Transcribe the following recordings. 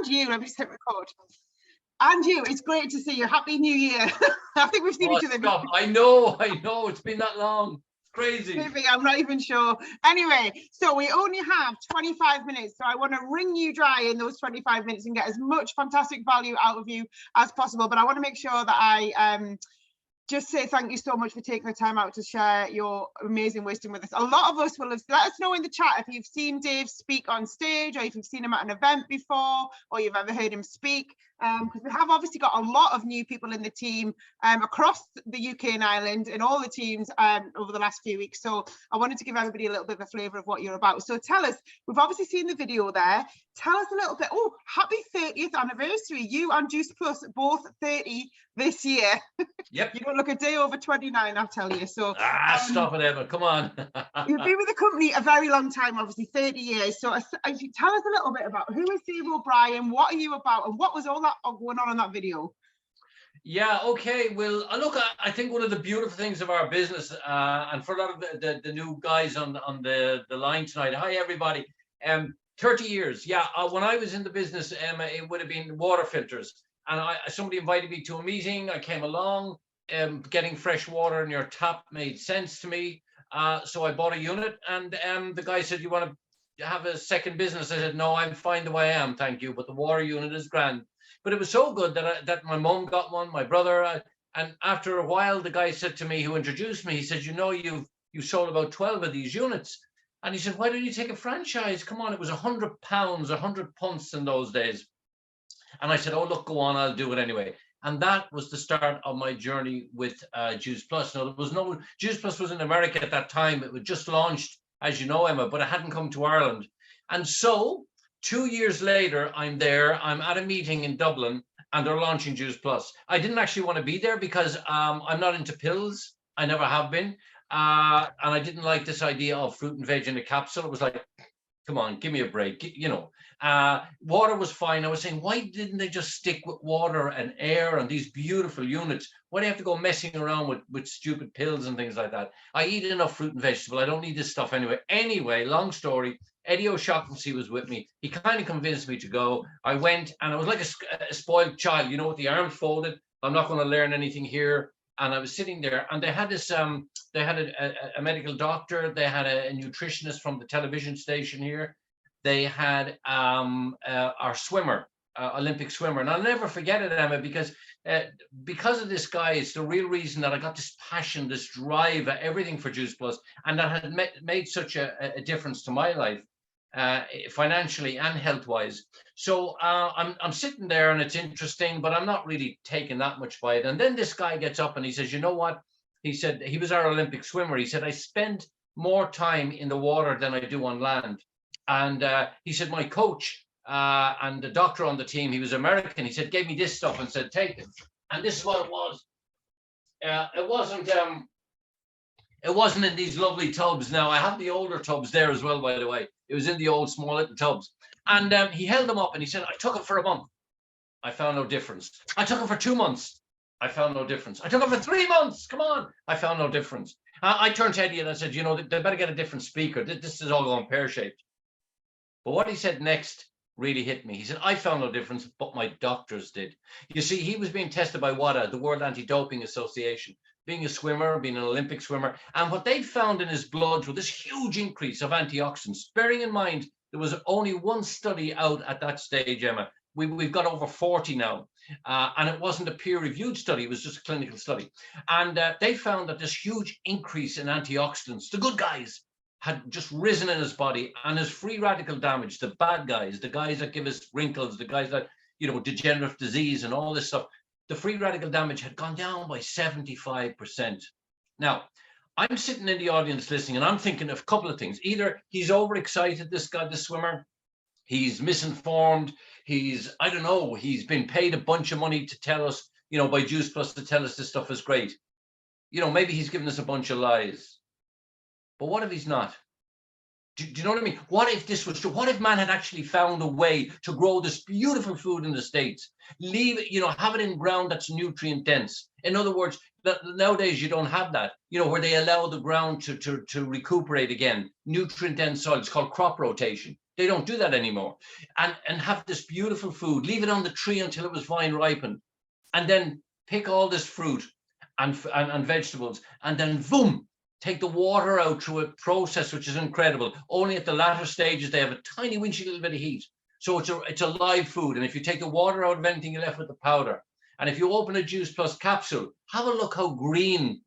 And you, let me just hit record. And you, it's great to see you. Happy New Year. I think we've seen each other. Stop. I know, it's been that long. It's crazy. Maybe, I'm not even sure. Anyway, so we only have 25 minutes. So I want to wring you dry in those 25 minutes and get as much fantastic value out of you as possible. But I want to make sure that I just say thank you so much for taking the time out to share your amazing wisdom with us. A lot of us will have, let us know in the chat if you've seen Dave speak on stage, or if you've seen him at an event before, or you've ever heard him speak, because we have obviously got a lot of new people in the team across the UK and Ireland, in all the teams over the last few weeks. So I wanted to give everybody a little bit of a flavour of what you're about. So tell us, we've obviously seen the video there. Tell us a little bit. Oh, happy 30th anniversary. You and Juice Plus both 30 this year. Yep. You don't look a day over 29, I'll tell you. So stop it, Emma. Come on. You've been with the company a very long time, obviously 30 years. So tell us a little bit about who is Dave Obrien, what are you about, and what was all that going on in that video? Yeah, okay. Well, look, I think one of the beautiful things of our business, and for a lot of the new guys on the line tonight, hi everybody. 30 years. Yeah, when I was in the business, Emma, it would have been water filters. And somebody invited me to a meeting. I came along. Getting fresh water in your tap made sense to me. So I bought a unit, and the guy said, "You want to have a second business?" I said, "No, I'm fine the way I am, thank you. But the water unit is grand." But it was so good that my mum got one, my brother, and after a while, the guy said to me, who introduced me, he said, "You know, you sold about 12 of these units." And he said, "Why don't you take a franchise? Come on." It was £100, 100 punts in those days. And I said, "Oh, look, go on, I'll do it anyway." And that was the start of my journey with Juice Plus. Now, there was no, Juice Plus was in America at that time. It was just launched, as you know, Emma, but it hadn't come to Ireland. And so 2 years later, I'm there. I'm at a meeting in Dublin, and they're launching Juice Plus. I didn't actually want to be there because I'm not into pills. I never have been. And I didn't like this idea of fruit and veg in a capsule. It was like, come on, give me a break, you know. Water was fine. I was saying, why didn't they just stick with water and air and these beautiful units? Why do you have to go messing around with stupid pills and things like that? I eat enough fruit and vegetable. I don't need this stuff anyway. Anyway, long story, Eddie O'Shaughnessy was with me. He kind of convinced me to go. I went, and I was like a spoiled child, you know, with the arms folded. I'm not going to learn anything here. And I was sitting there, and they had this, they had a medical doctor. They had a nutritionist from the television station here. They had our swimmer, Olympic swimmer. And I'll never forget it, Emma, because of this guy, it's the real reason that I got this passion, this drive, everything for Juice Plus, and that had made such a difference to my life, financially and health-wise. So I'm sitting there, and it's interesting, but I'm not really taking that much by it. And then this guy gets up and he says, "You know what?" He said, he was our Olympic swimmer. He said, "I spend more time in the water than I do on land." And he said, my coach and the doctor on the team, he was American. He said, gave me this stuff and said, "Take it." And this is what it was. It wasn't in these lovely tubs. Now, I have the older tubs there as well, by the way. It was in the old small little tubs. And he held them up and he said, "I took it for a month. I found no difference. I took it for 2 months. I found no difference. I took it for 3 months. Come on. I found no difference." I turned to Eddie and I said, "You know, they better get a different speaker. This is all going pear-shaped." But what he said next really hit me. He said, "I found no difference, but my doctors did." You see, he was being tested by WADA, the World Anti-Doping Association, being a swimmer, being an Olympic swimmer. And what they found in his blood was this huge increase of antioxidants. Bearing in mind, there was only one study out at that stage, Emma. We've got over 40 now. And it wasn't a peer-reviewed study. It was just a clinical study. And they found that this huge increase in antioxidants, the good guys, had just risen in his body, and his free radical damage, the bad guys, the guys that give us wrinkles, the guys that, you know, degenerative disease and all this stuff, the free radical damage had gone down by 75%. Now, I'm sitting in the audience listening, and I'm thinking of a couple of things. Either he's overexcited, this guy, this swimmer, he's misinformed, I don't know, he's been paid a bunch of money to tell us, you know, by Juice Plus to tell us this stuff is great. You know, maybe he's giving us a bunch of lies. But what if he's not? Do you know what I mean? What if this was true? What if man had actually found a way to grow this beautiful food in the States? Leave it, you know, have it in ground that's nutrient dense. In other words, nowadays you don't have that, you know, where they allow the ground to recuperate again. Nutrient dense soil. It's called crop rotation. They don't do that anymore. And have this beautiful food, leave it on the tree until it was vine ripened, and then pick all this fruit and vegetables, and then boom, take the water out through a process which is incredible. Only at the latter stages they have a tiny winchy little bit of heat. So it's a live food. And if you take the water out of anything, you're left with the powder. And if you open a Juice Plus capsule, have a look how green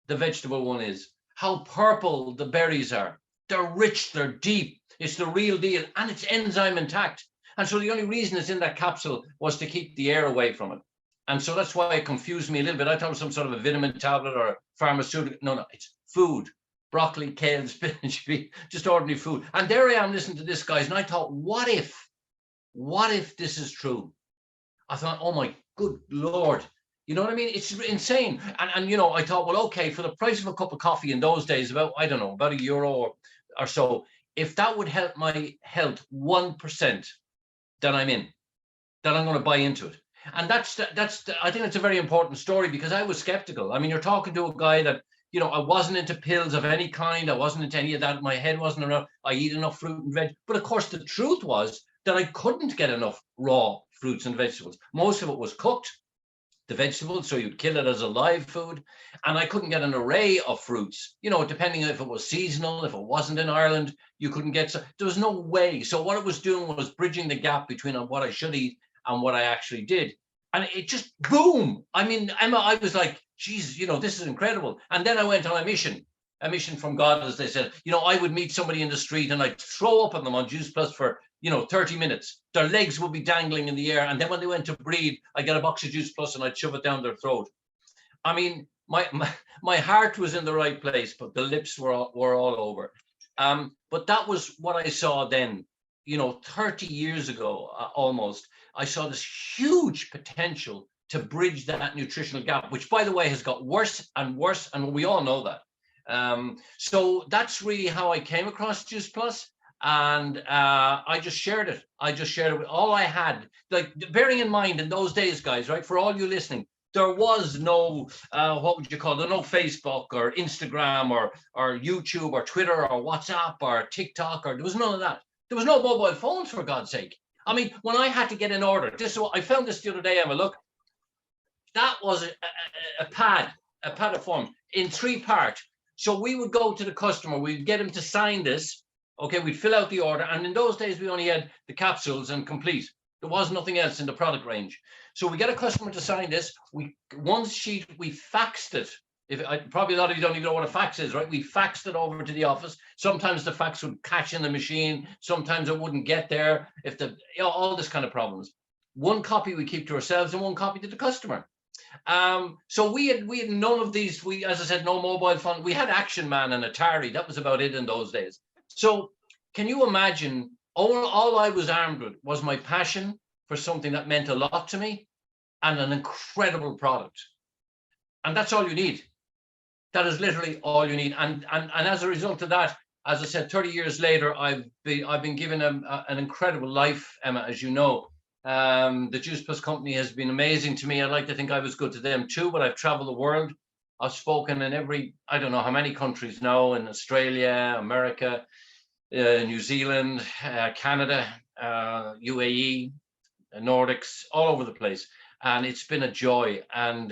the vegetable one is, how purple the berries are. They're rich, they're deep. It's the real deal, and it's enzyme intact. And so the only reason it's in that capsule was to keep the air away from it. And so that's why it confused me a little bit. I thought it was some sort of a vitamin tablet or a pharmaceutical. No, it's food. Broccoli, kale, spinach, just ordinary food. And there I am listening to this, guys. And I thought, what if this is true? I thought, oh my good Lord. You know what I mean? It's insane. And you know, I thought, well, okay, for the price of a cup of coffee in those days, about €1 or so, if that would help my health 1%, then I'm in. Then I'm going to buy into it. And I think it's a very important story, because I was skeptical. I mean, you're talking to a guy that, you know, I wasn't into pills of any kind. I wasn't into any of that. My head wasn't around. I eat enough fruit and veg. But of course, the truth was that I couldn't get enough raw fruits and vegetables. Most of it was cooked, the vegetables, so you'd kill it as a live food. And I couldn't get an array of fruits, you know, depending on if it was seasonal, if it wasn't in Ireland, you couldn't get. So there was no way. So what it was doing was bridging the gap between what I should eat and what I actually did. And it just boom. I mean, Emma, I was like, geez, you know, this is incredible. And then I went on a mission from God, as they said. You know, I would meet somebody in the street and I'd throw up on them on Juice Plus for, 30 minutes. Their legs would be dangling in the air. And then when they went to breathe, I'd get a box of Juice Plus and I'd shove it down their throat. I mean, my heart was in the right place, but the lips were all over. But that was what I saw then, 30 years ago, almost. I saw this huge potential to bridge that nutritional gap, which, by the way, has got worse and worse, and we all know that. So that's really how I came across Juice Plus, and I just shared it. With all I had. Like, bearing in mind, in those days, guys, right, for all you listening, there was no, what would you call it? No Facebook or Instagram or YouTube or Twitter or WhatsApp or TikTok, or there was none of that. There was no mobile phones, for God's sake. I mean, when I had to get an order, I found this the other day, Emma, look, that was a pad of form in 3-part. So we would go to the customer, we'd get him to sign this. Okay, we'd fill out the order. And in those days, we only had the capsules and complete. There was nothing else in the product range. So we get a customer to sign this. One sheet, we faxed it. Probably a lot of you don't even know what a fax is, right? We faxed it over to the office. Sometimes the fax would catch in the machine. Sometimes it wouldn't get there. All this kind of problems. One copy we keep to ourselves and one copy to the customer. So we had none of these. As I said, no mobile phone. We had Action Man and Atari. That was about it in those days. So can you imagine? All I was armed with was my passion for something that meant a lot to me, and an incredible product. And that's all you need. That is literally all you need. And as a result of that, as I said, 30 years later, I've been given an incredible life, Emma, as you know. The Juice Plus company has been amazing to me. I'd like to think I was good to them too, but I've traveled the world. I've spoken in I don't know how many countries now, in Australia, America, New Zealand, Canada, UAE, Nordics, all over the place. And it's been a joy. And,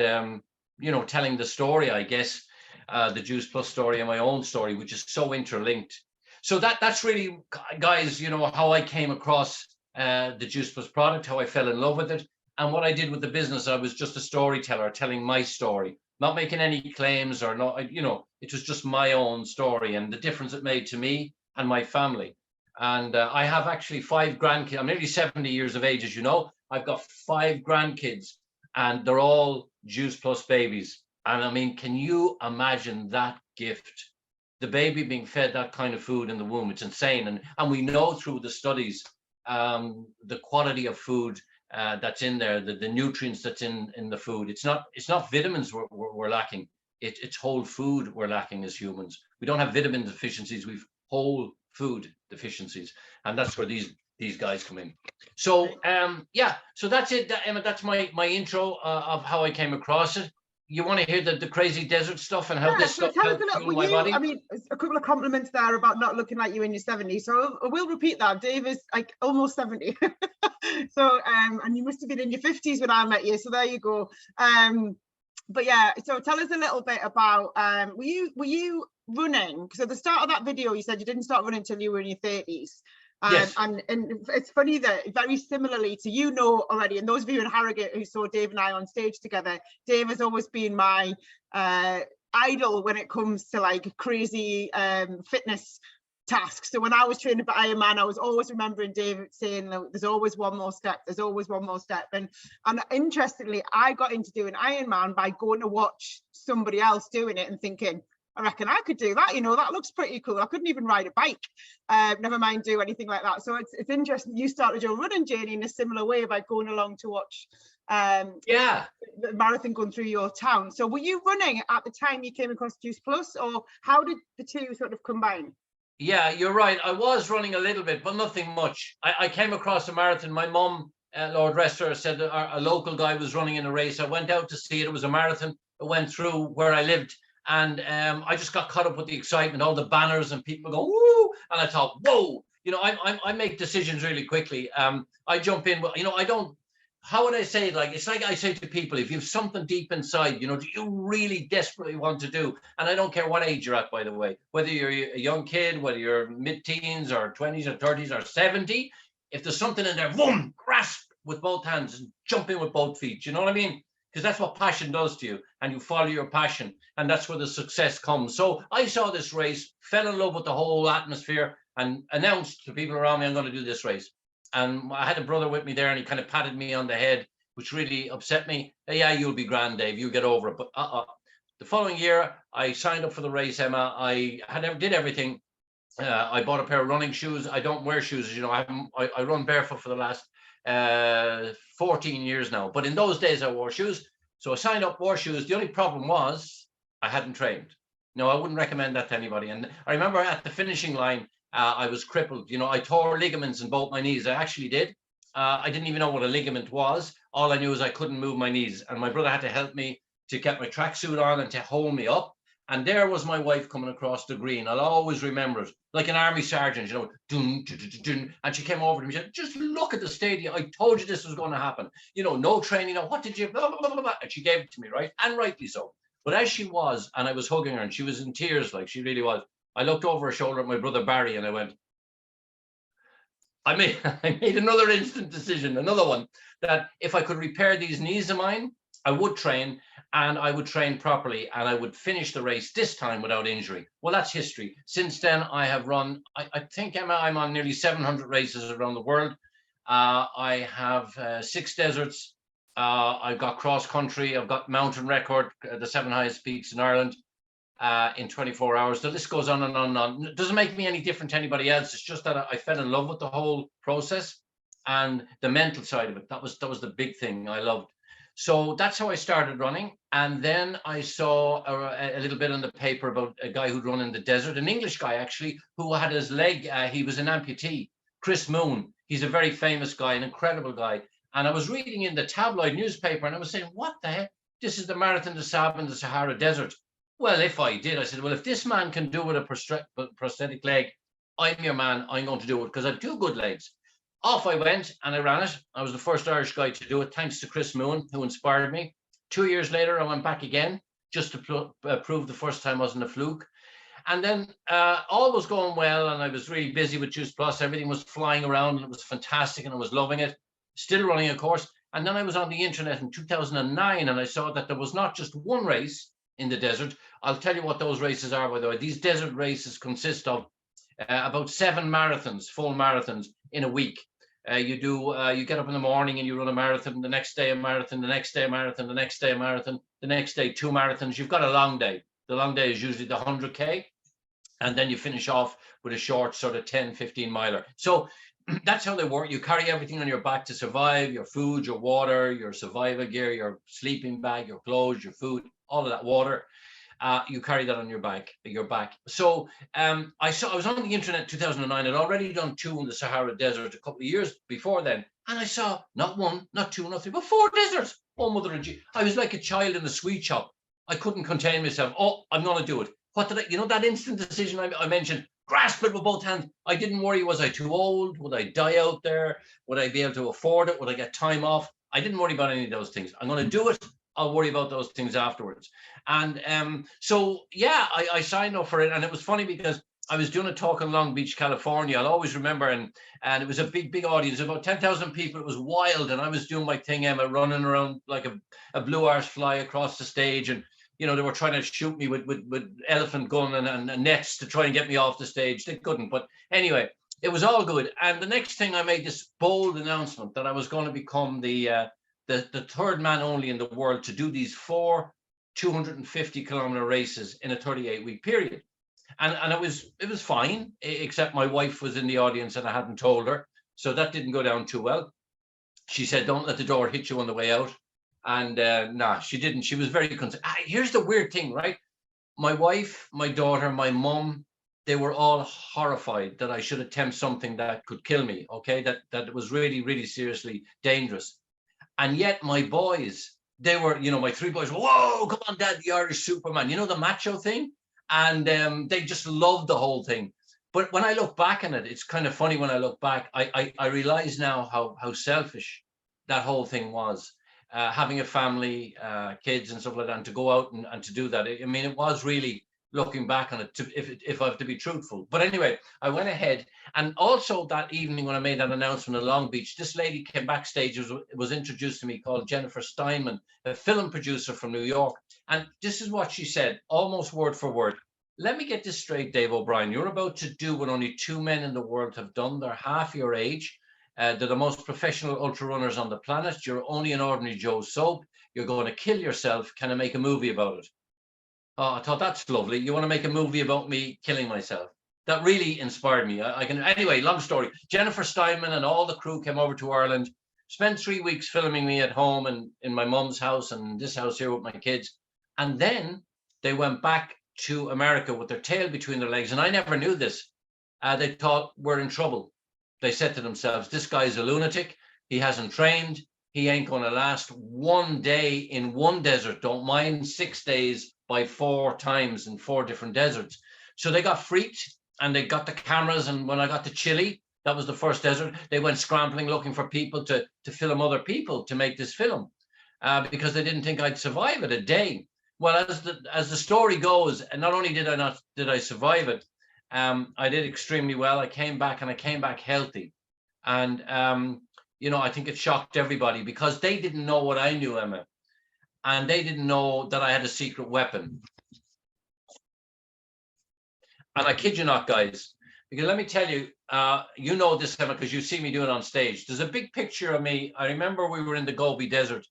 telling the story, I guess, the Juice Plus story and my own story, which is so interlinked. So that's really, guys, how I came across the Juice Plus product, how I fell in love with it. And what I did with the business, I was just a storyteller telling my story, not making any claims or not, it was just my own story and the difference it made to me and my family. And I have actually 5 grandkids. I'm nearly 70 years of age, as you know. I've got 5 grandkids and they're all Juice Plus babies. And I mean, can you imagine that gift? The baby being fed that kind of food in the womb, it's insane. And we know through the studies, the quality of food that's in there, the nutrients that's in the food. It's not vitamins we're lacking. It's whole food we're lacking as humans. We don't have vitamin deficiencies. We've whole food deficiencies, and that's where these guys come in. So so that's it, Emma. That's my intro of how I came across it. you want to hear the crazy desert stuff and how Yeah, this so stuff tell us a helps little, fuel were my you, I body? mean, a couple of compliments there about not looking like you in your 70s. So I will repeat that. Dave is like almost 70. So, and you must have been in your 50s when I met you. So there you go. But yeah, so tell us a little bit about, were you running? Because at the start of that video, you said you didn't start running until you were in your 30s. Yes. And it's funny that very similarly to, you know, already, and those of you in Harrogate who saw Dave and I on stage together, Dave has always been my idol when it comes to like crazy fitness tasks. So when I was training for Ironman, I was always remembering Dave saying, there's always one more step, there's always one more step. And interestingly, I got into doing Ironman by going to watch somebody else doing it and thinking, I reckon I could do that, you know, that looks pretty cool. I couldn't even ride a bike, never mind do anything like that. So it's interesting you started your running journey in a similar way by going along to watch Yeah. the marathon going through your town. So were you running at the time you came across Juice Plus, or how did the two sort of combine? Yeah, you're right. I was running a little bit, but nothing much. I came across a marathon. My mum, Lord rest her, said that a local guy was running in a race. I went out to see it. It was a marathon. It went through where I lived. And I just got caught up with the excitement, all the banners and people go, woo. And I thought, whoa, you know, I make decisions really quickly. I jump in, you know, I don't, how would I say it? Like, it's like I say to people, if you have something deep inside, you know, do you really desperately want to do? And I don't care what age you're at, by the way, whether you're a young kid, whether you're mid-teens or 20s or 30s or 70, if there's something in there, boom, grasp with both hands and jump in with both feet. You know what I mean? Because that's what passion does to you, and you follow your passion, and that's where the success comes. So I saw this race, fell in love with the whole atmosphere, and announced to people around me, I'm going to do this race. And I had a brother with me there, and he kind of patted me on the head, which really upset me. Hey, yeah, you'll be grand, Dave. You'll get over it. But the following year, I signed up for the race, Emma. I did everything. I bought a pair of running shoes. I don't wear shoes, you know. I run barefoot for the last 14 years now. But in those days, I wore shoes. So I signed up, wore shoes. The only problem was I hadn't trained. No, I wouldn't recommend that to anybody. And I remember at the finishing line, I was crippled. You know, I tore ligaments in both my knees. I actually did. I didn't even know what a ligament was. All I knew is I couldn't move my knees. And my brother had to help me to get my tracksuit on and to hold me up. And there was my wife coming across the green. I'll always remember it, like an army sergeant, you know, dun, dun, dun, dun, and she came over to me and said, just look at the stadium. I told you this was going to happen. You know, no training. What did you, blah, blah, blah, blah. And she gave it to me, right? And rightly so. But as she was, and I was hugging her, and she was in tears, like she really was, I looked over her shoulder at my brother Barry, and I went, I made another instant decision, another one, that if I could repair these knees of mine, I would train, and I would train properly, and I would finish the race this time without injury. Well, that's history. Since then, I have run, I think, Emma, I'm on nearly 700 races around the world. I have 6 deserts. I've got cross country. I've got mountain record, the 7 highest peaks in Ireland. In 24 hours. The list goes on and on and on. It doesn't make me any different to anybody else. It's just that I fell in love with the whole process and the mental side of it. That was the big thing I loved. So that's how I started running. And then I saw a little bit in the paper about a guy who'd run in the desert, an English guy actually, who had his leg, he was an amputee, Chris Moon. He's a very famous guy, an incredible guy. And I was reading in the tabloid newspaper and I was saying, what the heck? This is the Marathon des Sables in the Sahara Desert. Well, if I did, I said, well, if this man can do it with a prosthetic leg, I'm your man. I'm going to do it because I have 2 good legs. Off I went and I ran it. I was the first Irish guy to do it, thanks to Chris Moon, who inspired me. 2 years later, I went back again just to prove the first time wasn't a fluke. And then all was going well, and I was really busy with Juice Plus. Everything was flying around, and it was fantastic, and I was loving it. Still running a course. And then I was on the internet in 2009, and I saw that there was not just one race in the desert. I'll tell you what those races are, by the way. These desert races consist of about 7 marathons, full marathons in a week. You get up in the morning and you run a marathon, the next day a marathon, the next day a marathon, the next day a marathon, the next day 2 marathons. You've got a long day. The long day is usually the 100K. And then you finish off with a short sort of 10, 15 miler. So that's how they work. You carry everything on your back to survive, your food, your water, your survival gear, your sleeping bag, your clothes, your food, all of that water. You carry that on your back. So I was on the internet in 2009. I'd already done 2 in the Sahara Desert a couple of years before then. And I saw not 1, not 2, not 3, but 4 deserts. Oh, mother of G. I was like a child in a sweet shop. I couldn't contain myself. Oh, I'm going to do it. What did I, that instant decision I mentioned, grasp it with both hands. I didn't worry, was I too old? Would I die out there? Would I be able to afford it? Would I get time off? I didn't worry about any of those things. I'm going to do it. I'll worry about those things afterwards. And so, yeah, I signed up for it. And it was funny because I was doing a talk in Long Beach, California. I'll always remember. And it was a big audience, about 10,000 people. It was wild. And I was doing my thing, Emma, running around like a blue arse fly across the stage. And they were trying to shoot me with elephant gun and nets to try and get me off the stage. They couldn't. But anyway, it was all good. And the next thing, I made this bold announcement that I was going to become the third man only in the world to do these 4 250-kilometer races in a 38-week period. And it was fine, except my wife was in the audience and I hadn't told her. So that didn't go down too well. She said, don't let the door hit you on the way out. And nah, she didn't. She was very concerned. Here's the weird thing, right? My wife, my daughter, my mum, they were all horrified that I should attempt something that could kill me, okay? That was really, really seriously dangerous. And yet my boys, they were, my 3 boys, whoa, come on, Dad, the Irish Superman, the macho thing. And they just loved the whole thing. But when I look back on it, it's kind of funny when I look back, I realize now how selfish that whole thing was. Having a family, kids and stuff like that, and to go out and to do that. I mean, it was really, looking back on it, if I have to be truthful. But anyway, I went ahead. And also that evening when I made that announcement in Long Beach, this lady came backstage, was introduced to me, called Jennifer Steinman, a film producer from New York. And this is what she said, almost word for word. Let me get this straight, Dave Obrien. You're about to do what only 2 men in the world have done. They're half your age. They're the most professional ultra runners on the planet. You're only an ordinary Joe Soap. You're going to kill yourself. Can I make a movie about it? Oh, I thought, that's lovely. You want to make a movie about me killing myself? That really inspired me. Anyway, long story. Jennifer Steinman and all the crew came over to Ireland, spent 3 weeks filming me at home and in my mum's house and this house here with my kids. And then they went back to America with their tail between their legs. And I never knew this. They thought, we're in trouble. They said to themselves, this guy's a lunatic. He hasn't trained. He ain't going to last 1 day in one desert. Don't mind 6 days by 4 times in 4 different deserts. So they got freaked and they got the cameras. And when I got to Chile, that was the first desert, they went scrambling looking for people to film other people to make this film because they didn't think I'd survive it a day. Well, as the story goes, and not only did I survive it, I did extremely well. I came back and I came back healthy. And, I think it shocked everybody because they didn't know what I knew, Emma. And they didn't know that I had a secret weapon. And I kid you not, guys, because let me tell you, you know this, Emma, because you see me do it on stage. There's a big picture of me. I remember we were in the Gobi Desert.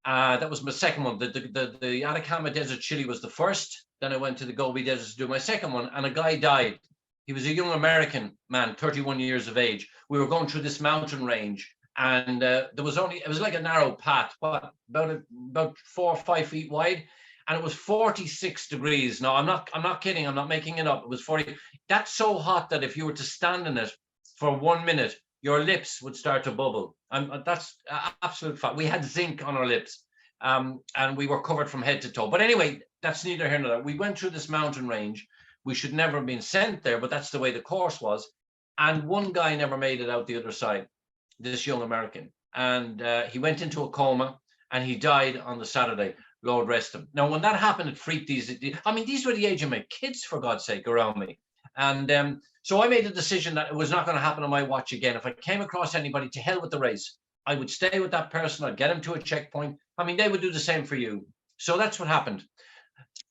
That was my second one. The Atacama Desert, Chile was the first. Then I went to the Gobi Desert to do my second one, and a guy died. He was a young American man, 31 years of age. We were going through this mountain range, and it was like a narrow path, about 4 or 5 feet wide, and it was 46 degrees. Now, I'm not kidding. I'm not making it up. It was 40. That's so hot that if you were to stand in it for 1 minute, your lips would start to bubble. That's absolute fact. We had zinc on our lips, and we were covered from head to toe. But anyway, that's neither here nor there. We went through this mountain range. We should never have been sent there, but that's the way the course was. And one guy never made it out the other side, this young American. And he went into a coma and he died on the Saturday. Lord rest him. Now, when that happened, it freaked these were the age of my kids, for God's sake, around me. And so I made a decision that it was not going to happen on my watch again. If I came across anybody, to hell with the race. I would stay with that person. I'd get him to a checkpoint. I mean, they would do the same for you. So that's what happened.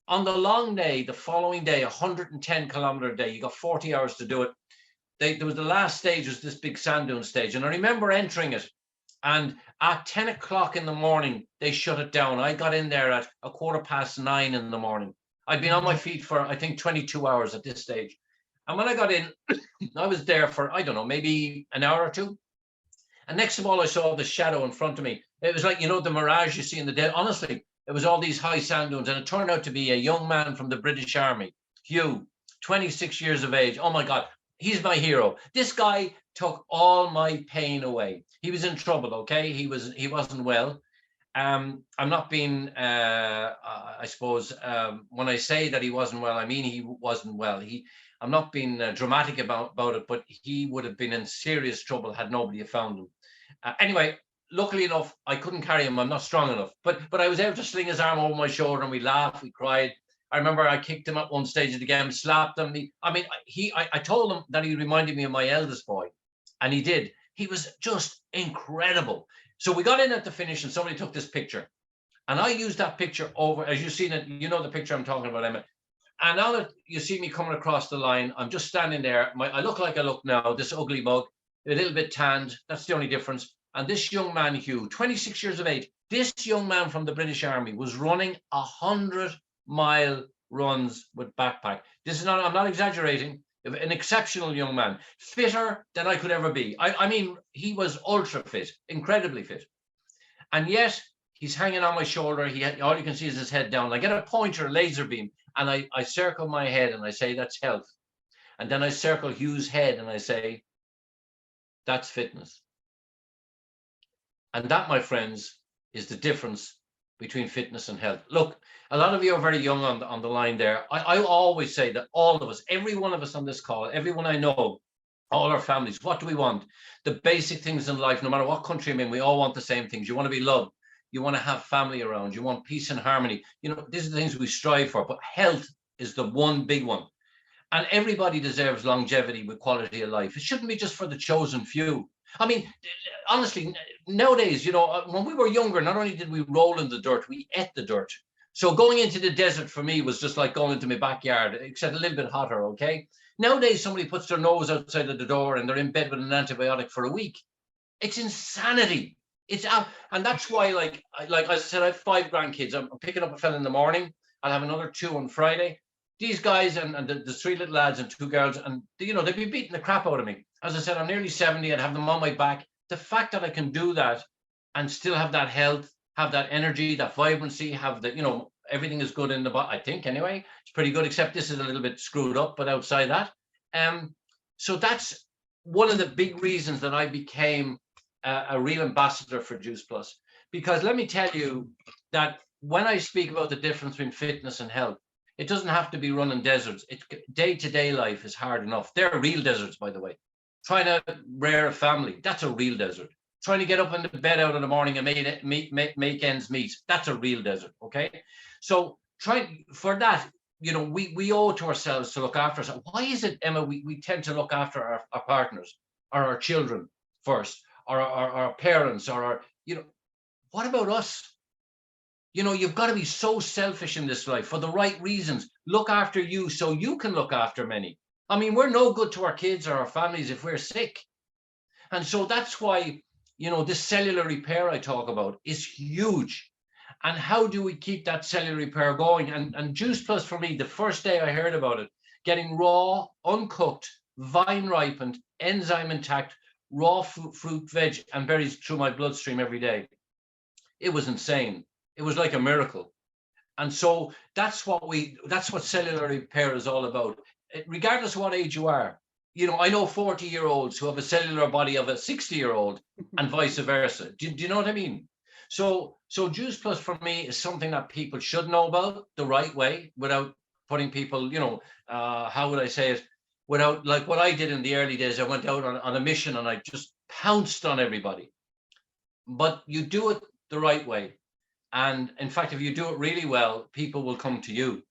On the long day, the following day, 110-kilometer day, you got 40 hours to do it. There was the last stage, was this big sand dune stage. And I remember entering it. And at 10 o'clock in the morning, they shut it down. I got in there at 9:15 in the morning. I'd been on my feet for, I think, 22 hours at this stage. And when I got in, I was there for, I don't know, maybe an hour or two. And next of all, I saw the shadow in front of me. It was like, the mirage you see in the dead. Honestly, it was all these high sand dunes. And it turned out to be a young man from the British Army, Hugh, 26 years of age. Oh, my God. He's my hero. This guy took all my pain away. He was in trouble, okay? He wasn't well. I'm not being, I suppose, when I say that he wasn't well, I mean he wasn't well. I'm not being dramatic about it, but he would have been in serious trouble had nobody have found him. Anyway, luckily enough, I couldn't carry him. I'm not strong enough, but I was able to sling his arm over my shoulder, and we laughed, we cried. I remember I kicked him at one stage of the game, slapped him. I told him that he reminded me of my eldest boy, and he did. He was just incredible. So we got in at the finish, and somebody took this picture, and I used that picture over, as you've seen it, you know the picture I'm talking about, Emma. And now that you see me coming across the line, I'm just standing there. I look like I look now, this ugly mug, a little bit tanned. That's the only difference. And this young man, Hugh, 26 years of age, this young man from the British Army was running 100-mile runs with backpack. This is not, I'm not exaggerating. An exceptional young man, fitter than I could ever be. I mean, he was ultra fit, incredibly fit. And yet he's hanging on my shoulder. All you can see is his head down. I get a pointer, a laser beam, and I circle my head and I say, that's health. And then I circle Hugh's head and I say, that's fitness. And that, my friends, is the difference between fitness and health. Look, a lot of you are very young on the line there. I always say that all of us, every one of us on this call, everyone I know, all our families, what do we want? The basic things in life, no matter what country I'm in, we all want the same things. You want to be loved. You want to have family around. You want peace and harmony. You know, these are the things we strive for, but health is the one big one. And everybody deserves longevity with quality of life. It shouldn't be just for the chosen few. I mean, honestly, nowadays, you know, when we were younger, not only did we roll in the dirt, we ate the dirt. So going into the desert for me was just like going into my backyard, except a little bit hotter, okay? Nowadays, somebody puts their nose outside of the door and they're in bed with an antibiotic for a week. It's insanity. It's and that's why, like as I said, I have 5 grandkids. I'm picking up a fella in the morning. I'll have another 2 on Friday. These guys and the 3 little lads and 2 girls, and you know, they'd be beating the crap out of me. As I said, I'm nearly 70. I'd have them on my back. The fact that I can do that and still have that health, have that energy, that vibrancy, have the, you know, everything is good in the body. I think anyway, it's pretty good. Except this is a little bit screwed up, but outside that, so that's one of the big reasons that I became a real ambassador for Juice Plus. Because let me tell you that when I speak about the difference between fitness and health, it doesn't have to be running deserts. Day-to-day life is hard enough. They're real deserts, by the way. Trying to rear a family, that's a real desert. Trying to get up in the bed out in the morning and make ends meet, that's a real desert, okay? So for that, you know, we owe to ourselves to look after ourselves. Why is it, Emma, we tend to look after our partners or our children first, or our parents, or our, you know, what about us? You know, you've got to be so selfish in this life for the right reasons. Look after you so you can look after many. I mean, we're no good to our kids or our families if we're sick. And so that's why, you know, this cellular repair I talk about is huge. And how do we keep that cellular repair going? And Juice Plus, for me, the first day I heard about it, getting raw, uncooked, vine ripened, enzyme intact, raw fruit, veg, and berries through my bloodstream every day. It was insane. It was like a miracle. And so that's what cellular repair is all about. Regardless of what age you are, you know, I know 40-year-olds who have a cellular body of a 60-year-old and vice versa. Do you know what I mean? So Juice Plus for me is something that people should know about the right way, without putting people, you know, how would I say it? Without, like what I did in the early days, I went out on a mission and I just pounced on everybody. But you do it the right way. And in fact, if you do it really well, people will come to you.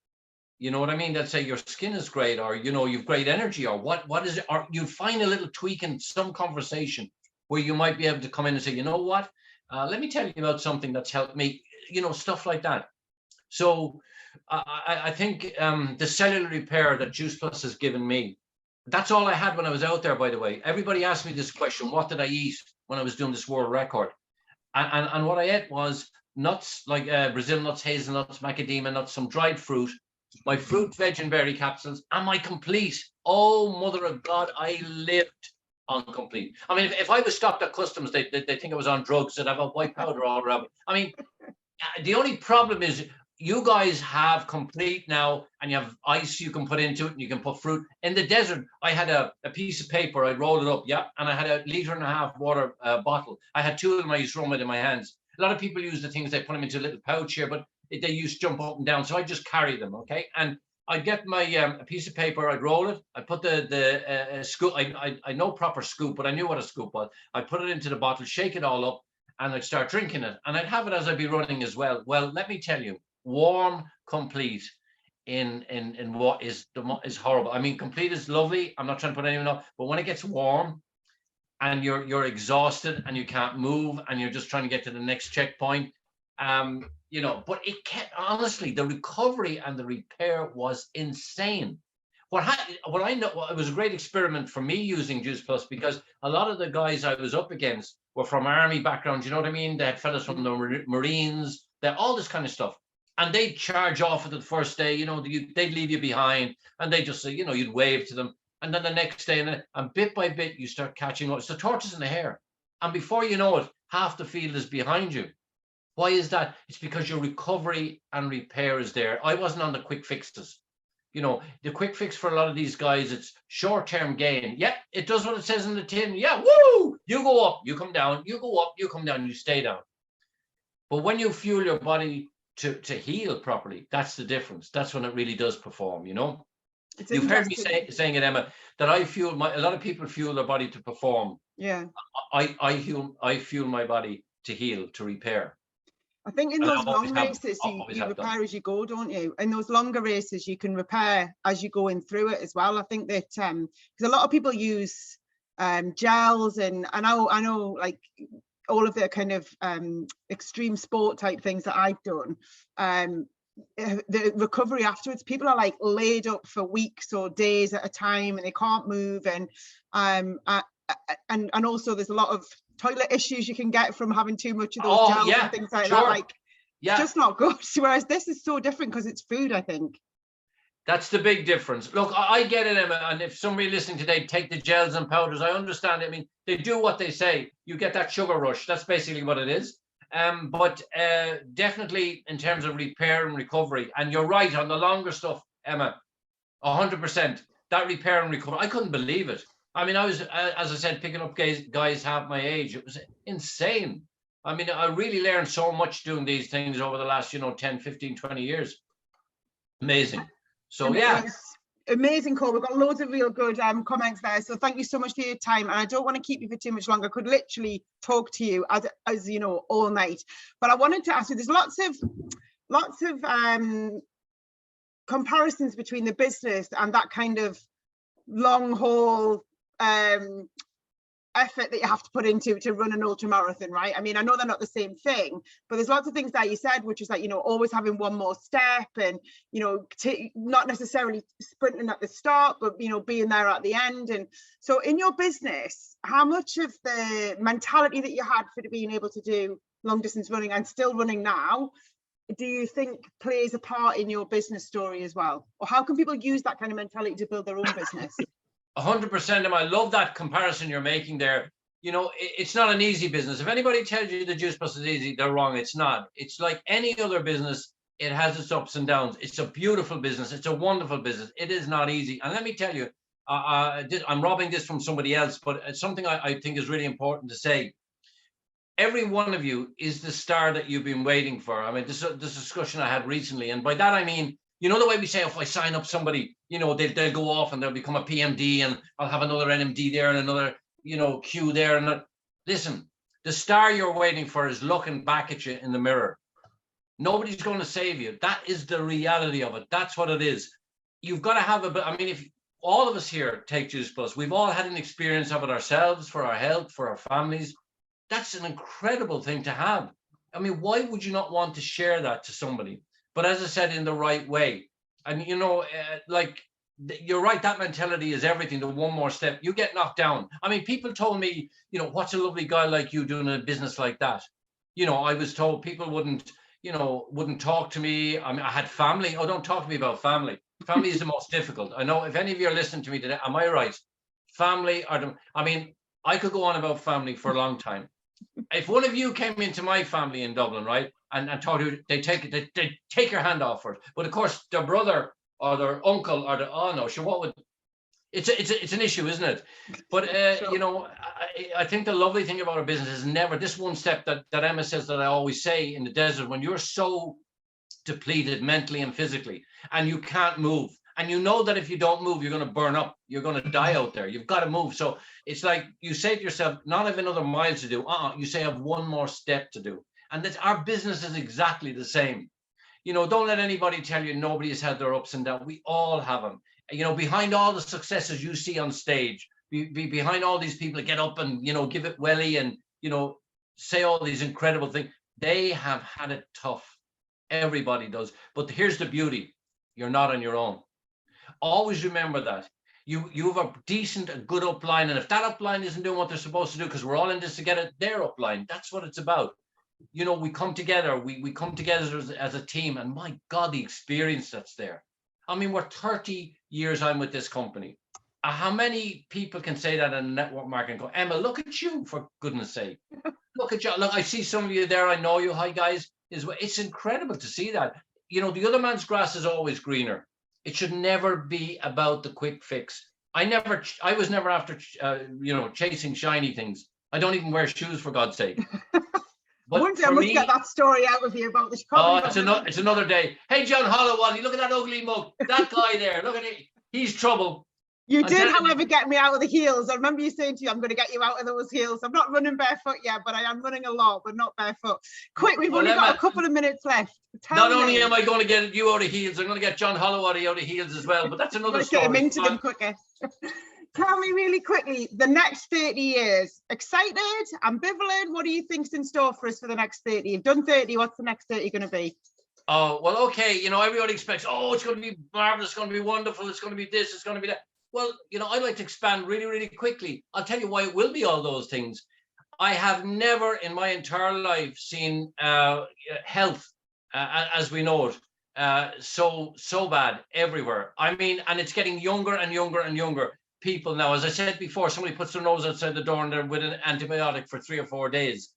You know what I mean? They'll say your skin is great, or, you know, you've great energy, or what is it? Or you'll find a little tweak in some conversation where you might be able to come in and say, you know what? Let me tell you about something that's helped me, you know, stuff like that. So I think the cellular repair that Juice Plus has given me, that's all I had when I was out there, by the way. Everybody asked me this question: what did I eat when I was doing this world record? And what I ate was nuts, like Brazil nuts, hazelnuts, macadamia nuts, some dried fruit, my fruit, veg, and berry capsules, and my complete. Oh, mother of God, I lived on complete. I mean, if I was stopped at customs, they think I was on drugs. They'd have a white powder all around me. I mean, the only problem is you guys have complete now, and you have ice you can put into it, and you can put fruit. In the desert, I had a piece of paper, I rolled it up, yeah, and I had a 1.5 liter water bottle. I had 2 of them I used to run with in my hands. A lot of people use the things, they put them into a little pouch here, but they use jump up and down. So I just carry them, okay? And I'd get my a piece of paper, I'd roll it, I'd put the scoop, I know proper scoop, but I knew what a scoop was. I'd put it into the bottle, shake it all up, and I'd start drinking it. And I'd have it as I'd be running as well. Well, let me tell you, warm, complete in what is horrible. I mean, complete is lovely. I'm not trying to put anyone off, but when it gets warm and you're exhausted and you can't move and you're just trying to get to the next checkpoint, you know, but it kept, honestly, the recovery and the repair was insane. What I know, it was a great experiment for me using Juice Plus, because a lot of the guys I was up against were from army backgrounds, you know what I mean? They had fellas from the Marines, they all this kind of stuff. And they'd charge off at the first day, you know, they'd leave you behind, and they just say, you know, you'd wave to them. And then the next day, and bit by bit, you start catching up. It's the tortoise in the hare. And before you know it, half the field is behind you. Why is that? It's because your recovery and repair is there. I wasn't on the quick fixes. You know, the quick fix for a lot of these guys, it's short-term gain. Yep, it does what it says in the tin. Yeah, woo! You go up, you come down, you go up, you come down, you stay down. But when you fuel your body to heal properly, that's the difference. That's when it really does perform, you know? You've heard me saying it, Emma, that a lot of people fuel their body to perform. Yeah. I fuel my body to heal, to repair. I think in those long races, you repair as you go, don't you? In those longer races, you can repair as you go in through it as well. I think that because a lot of people use gels, and I know like all of the kind of extreme sport type things that I've done. The recovery afterwards, people are like laid up for weeks or days at a time, and they can't move, and also there's a lot of toilet issues you can get from having too much of those gels and things like that. Like, it's just not good. Whereas this is so different because it's food, I think. That's the big difference. Look, I get it, Emma, and if somebody listening today take the gels and powders, I understand it. I mean, they do what they say. You get that sugar rush. That's basically what it is. But definitely in terms of repair and recovery, and you're right on the longer stuff, Emma, 100%. That repair and recovery, I couldn't believe it. I mean, I was, as I said, picking up guys half my age. It was insane. I mean, I really learned so much doing these things over the last, 10, 15, 20 years. Amazing. So, yeah. Amazing call. We've got loads of real good comments there. So thank you so much for your time. And I don't want to keep you for too much longer. I could literally talk to you as you know, all night. But I wanted to ask you, there's lots of comparisons between the business and that kind of long haul effort that you have to put into to run an ultra marathon, right? I mean, I know they're not the same thing, but there's lots of things that you said, which is like, always having one more step, and not necessarily sprinting at the start, but being there at the end. And so in your business, how much of the mentality that you had for being able to do long distance running and still running now, do you think plays a part in your business story as well? Or how can people use that kind of mentality to build their own business? 100%, and I love that comparison you're making there. It's not an easy business. If anybody tells you the Juice Plus is easy, they're wrong. It's not. It's like any other business. It has its ups and downs. It's a beautiful business. It's a wonderful business. It is not easy. And let me tell you, I'm robbing this from somebody else, but it's something I think is really important to say. Every one of you is the star that you've been waiting for. I mean, this discussion I had recently, and by that I mean, the way we say, if I sign up somebody, they'll go off and they'll become a PMD, and I'll have another NMD there and another, Q there. And listen, the star you're waiting for is looking back at you in the mirror. Nobody's going to save you. That is the reality of it. That's what it is. You've got to have if all of us here take Juice Plus, we've all had an experience of it ourselves, for our health, for our families. That's an incredible thing to have. I mean, why would you not want to share that to somebody? But as I said, in the right way. And, you're right, that mentality is everything. The one more step, you get knocked down. I mean, people told me, what's a lovely guy like you doing a business like that? I was told people wouldn't talk to me. I mean, I had family. Oh, don't talk to me about family. Family is the most difficult. I know if any of you are listening to me today, am I right? Family I could go on about family for a long time. If one of you came into my family in Dublin, right, and told you they take your hand off for it, but of course their brother or their uncle or It's an issue, isn't it? But Sure. you know, I think the lovely thing about our business is never this one step that Emma says that I always say in the desert, when you're so depleted mentally and physically and you can't move, and you know that if you don't move, you're going to burn up, you're going to die out there, you've got to move. So it's like you say to yourself, not have another mile to do, you say I have one more step to do. And that's our business is exactly the same. You know, don't let anybody tell you nobody has had their ups and downs. We all have them. You know, behind all the successes you see on stage, behind all these people that get up and, you know, give it welly and, you know, say all these incredible things, they have had it tough. Everybody does. But here's the beauty. You're not on your own. Always remember that. You have a decent, a good upline. And if that upline isn't doing what they're supposed to do, because we're all in this to get it, their upline, that's what it's about. You know, we come together, we come together as a team, and my God, the experience that's there. I mean, we're 30 years I'm with this company. How many people can say that in network marketing? Go, Emma, look at you, for goodness sake. Look at you. Look, I see some of you there. I know you. Hi, guys. It's incredible to see that. You know, the other man's grass is always greener. It should never be about the quick fix. I was never after, you know, chasing shiny things. I don't even wear shoes, for God's sake. But one day I must get that story out of you about this. It's another day. Hey, John Holloway, look at that ugly mug. That guy there, look at it. He's trouble. You did, however, get me out of the heels. I remember you saying to you, I'm going to get you out of those heels. I'm not running barefoot yet, but I am running a lot, but not barefoot. Quick, we've only got a couple of minutes left. Not only am I going to get you out of heels, I'm going to get John Holloway out of heels as well, but that's another story. Get him into them quicker. Tell me really quickly, the next 30 years, excited, ambivalent? What do you think's in store for us for the next 30? You've done 30, what's the next 30 going to be? Oh, well, okay. You know, everybody expects, it's going to be marvelous, it's going to be wonderful, it's going to be this, it's going to be that. Well, you know, I'd like to expand really, really quickly. I'll tell you why it will be all those things. I have never in my entire life seen health, as we know it, so bad everywhere. I mean, and it's getting younger and younger and younger. People now, as I said before, somebody puts their nose outside the door and they're with an antibiotic for 3 or 4 days.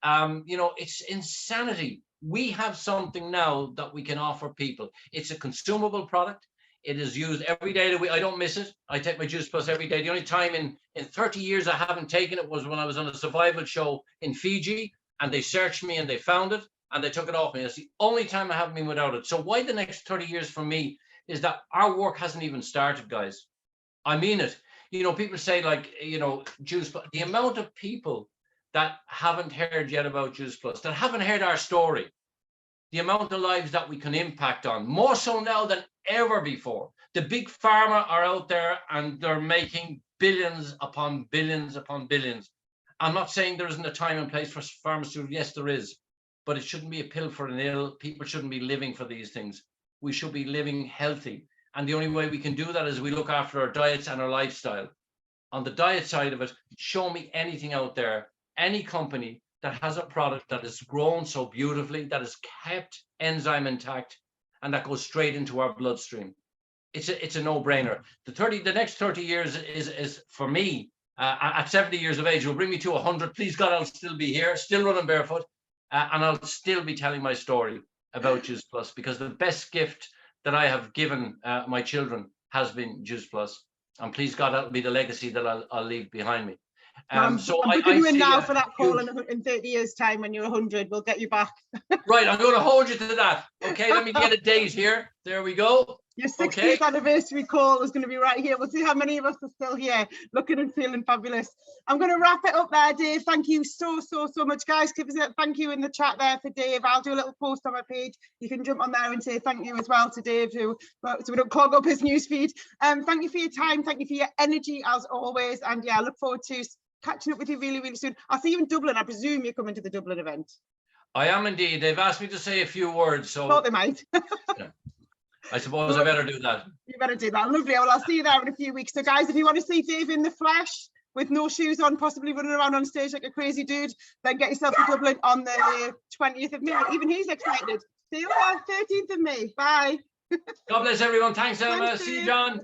You know, it's insanity. We have something now that we can offer people. It's a consumable product. It is used every day of the week. I don't miss it. I take my Juice Plus every day. The only time in 30 years I haven't taken it was when I was on a survival show in Fiji, and they searched me and they found it and they took it off me. That's the only time I haven't been without it. So why the next 30 years for me is that our work hasn't even started, guys. I mean it. You know, people say, like, you know, Juice Plus, the amount of people that haven't heard yet about Juice Plus, that haven't heard our story, the amount of lives that we can impact on, more so now than ever before. The big pharma are out there and they're making billions upon billions upon billions. I'm not saying there isn't a time and place for pharmaceuticals. Yes, there is, but it shouldn't be a pill for an ill. People shouldn't be living for these things. We should be living healthy. And the only way we can do that is we look after our diets and our lifestyle. On the diet side of it, show me anything out there, any company that has a product that is grown so beautifully, that has kept enzyme intact, and that goes straight into our bloodstream. It's a no-brainer. The next 30 years is for me, at 70 years of age, will bring me to 100. Please God, I'll still be here, still running barefoot, and I'll still be telling my story about Juice Plus, because the best gift that I have given my children has been Juice Plus. And please God, that'll be the legacy that I'll leave behind me. So I'm booking you in now for that call in 30 years' time when you're 100. We'll get you back. Right, I'm going to hold you to that. Okay, let me get a date here. There we go. Your 60th anniversary call is going to be right here. We'll see how many of us are still here, looking and feeling fabulous. I'm going to wrap it up there, Dave. Thank you so much, guys. Give us a thank you in the chat there for Dave. I'll do a little post on my page. You can jump on there and say thank you as well to Dave, so we don't clog up his newsfeed. Thank you for your time. Thank you for your energy as always. And yeah, I look forward to catching up with you really, really soon. I'll see you in Dublin. I presume you're coming to the Dublin event. I am indeed. They've asked me to say a few words, so thought they might. Yeah. I suppose I better do that. You better do that. Lovely. Well, I'll see you there in a few weeks. So guys, if you want to see Dave in the flesh with no shoes on, possibly running around on stage like a crazy dude, then get yourself to Dublin on the 20th of May. Even he's excited. See you on the 13th of May. Bye. God bless everyone. Thanks, Emma. See you, John.